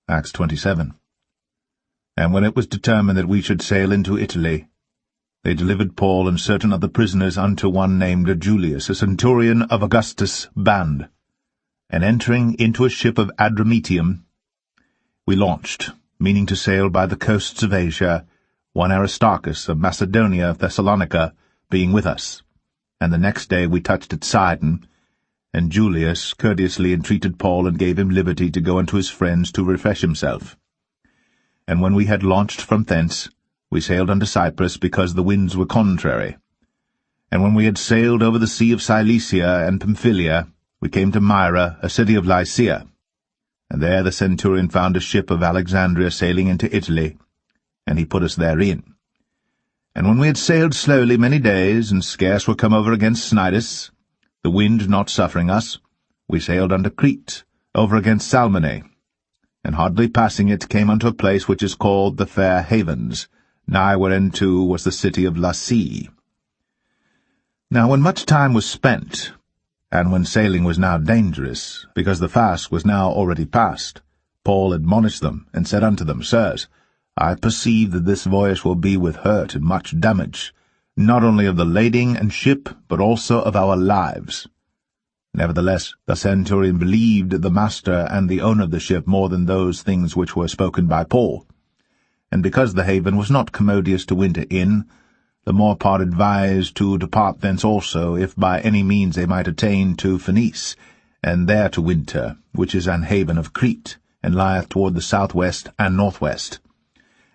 Acts 27. And when it was determined that we should sail into Italy, they delivered Paul and certain other prisoners unto one named Julius, a centurion of Augustus' band. And entering into a ship of Adramyttium, we launched, meaning to sail by the coasts of Asia, one Aristarchus of Macedonia of Thessalonica being with us. And the next day we touched at Sidon, and Julius courteously entreated Paul and gave him liberty to go unto his friends to refresh himself. And when we had launched from thence, we sailed unto Cyprus, because the winds were contrary. And when we had sailed over the sea of Cilicia and Pamphylia, we came to Myra, a city of Lycia. And there the centurion found a ship of Alexandria sailing into Italy, and he put us therein. And when we had sailed slowly many days, and scarce were come over against Cnidus, the wind not suffering us, we sailed unto Crete, over against Salmone, and hardly passing it came unto a place which is called the Fair Havens, nigh whereunto was the city of Lasea. Now when much time was spent, and when sailing was now dangerous, because the fast was now already past, Paul admonished them, and said unto them, Sirs, I perceive that this voyage will be with hurt and much damage, not only of the lading and ship, but also of our lives. Nevertheless, the centurion believed the master and the owner of the ship more than those things which were spoken by Paul. And because the haven was not commodious to winter in, the more part advised to depart thence also, if by any means they might attain to Phoenice, and there to winter, which is an haven of Crete, and lieth toward the southwest and northwest.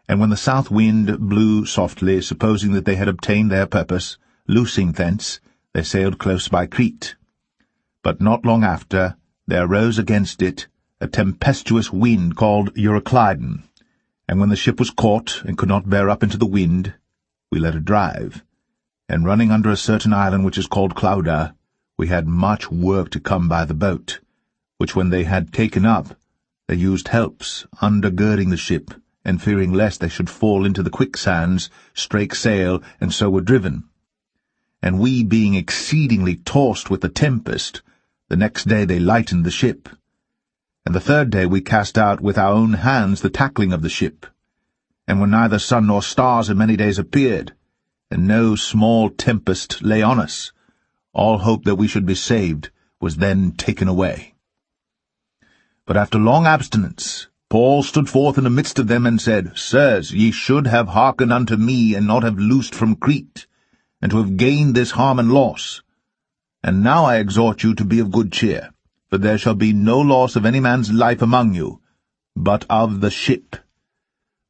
And when the south wind blew softly, supposing that they had obtained their purpose, loosing thence, they sailed close by Crete. But not long after, there arose against it a tempestuous wind called Euroclydon, and when the ship was caught, and could not bear up into the wind, we let her drive. And running under a certain island which is called Clauda, we had much work to come by the boat, which when they had taken up, they used helps, undergirding the ship, and fearing lest they should fall into the quicksands, strake sail, and so were driven. And we, being exceedingly tossed with the tempest, the next day they lightened the ship. And the third day we cast out with our own hands the tackling of the ship. And when neither sun nor stars in many days appeared, and no small tempest lay on us, all hope that we should be saved was then taken away. But after long abstinence, Paul stood forth in the midst of them and said, Sirs, ye should have hearkened unto me, and not have loosed from Crete, and to have gained this harm and loss. And now I exhort you to be of good cheer, for there shall be no loss of any man's life among you, but of the ship.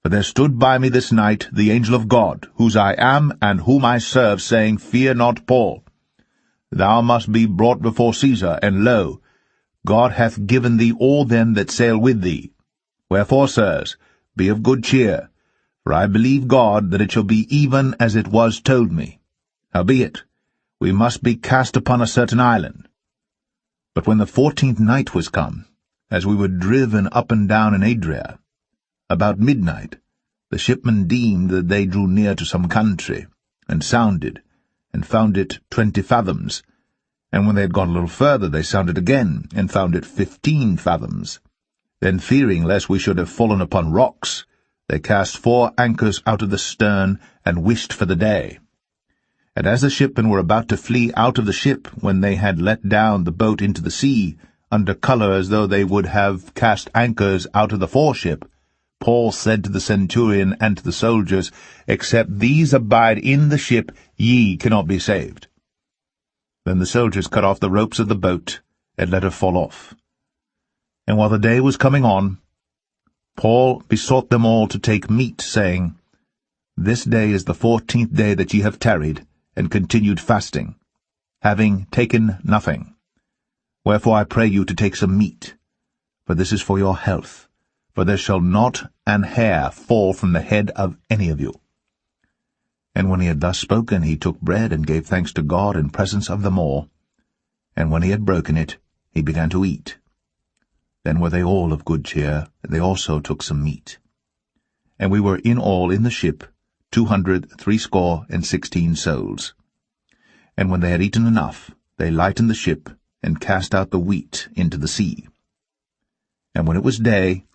For there stood by me this night the angel of God, whose I am and whom I serve, saying, Fear not, Paul. Thou must be brought before Caesar, and lo, God hath given thee all them that sail with thee. Wherefore, sirs, be of good cheer, for I believe God that it shall be even as it was told me. Howbeit, we must be cast upon a certain island. But when the 14th night was come, as we were driven up and down in Adria, about midnight, the shipmen deemed that they drew near to some country, and sounded, and found it 20 fathoms. And when they had gone a little further, they sounded again, and found it 15 fathoms. Then, fearing lest we should have fallen upon rocks, they cast 4 anchors out of the stern, and wished for the day. And as the shipmen were about to flee out of the ship, when they had let down the boat into the sea, under colour as though they would have cast anchors out of the foreship, Paul said to the centurion and to the soldiers, Except these abide in the ship, ye cannot be saved. Then the soldiers cut off the ropes of the boat, and let her fall off. And while the day was coming on, Paul besought them all to take meat, saying, This day is the 14th day that ye have tarried, and continued fasting, having taken nothing. Wherefore I pray you to take some meat, for this is for your health, for there shall not an hair fall from the head of any of you. And when he had thus spoken, he took bread, and gave thanks to God in presence of them all. And when he had broken it, he began to eat. Then were they all of good cheer, and they also took some meat. And we were in all in the ship 260 souls. And when they had eaten enough, they lightened the ship, and cast out the wheat into the sea. And when it was day,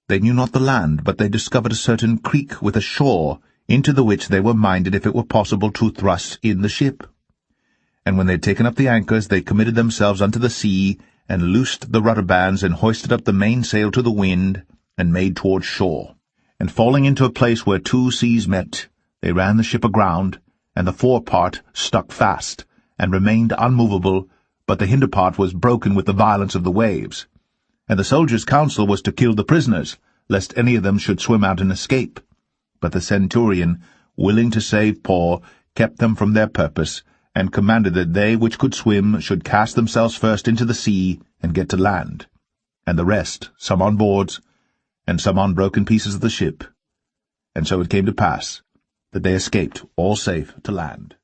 They knew not the land, but they discovered a certain creek with a shore, into the which they were minded, if it were possible, to thrust in the ship. And when they had taken up the anchors, they committed themselves unto the sea, and loosed the rudder bands, and hoisted up the mainsail to the wind, and made toward shore. And falling into a place where two seas met, they ran the ship aground, and the forepart stuck fast, and remained unmovable, but the hinder part was broken with the violence of the waves. And the soldiers' counsel was to kill the prisoners, lest any of them should swim out and escape. But the centurion, willing to save Paul, kept them from their purpose, and commanded that they which could swim should cast themselves first into the sea and get to land, and the rest, some on boards, and some on broken pieces of the ship. And so it came to pass that they escaped all safe to land.